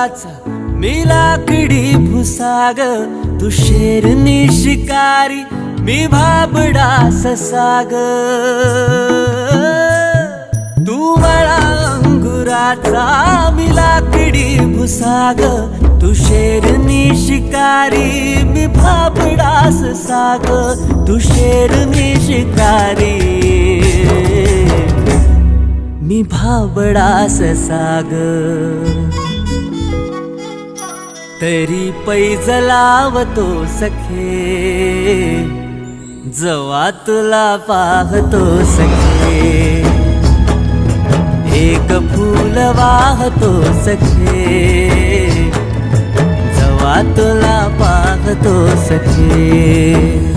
वनाचा मी लाकडी भुसाग, तू शेरनी शिकारी मी भाबडा ससाग. तू मला अंगुराचा मी लाकडी भुसाग, तू शेरनी शिकारी मी भाबडा ससाग. तू शेरनी शिकारी मी भाबडा ससाग. तरी पैज लावतो सखे, जवा तुला पाहतो सखे. एक फूल वाहतो सखे, जवा तुला पाहतो सखे.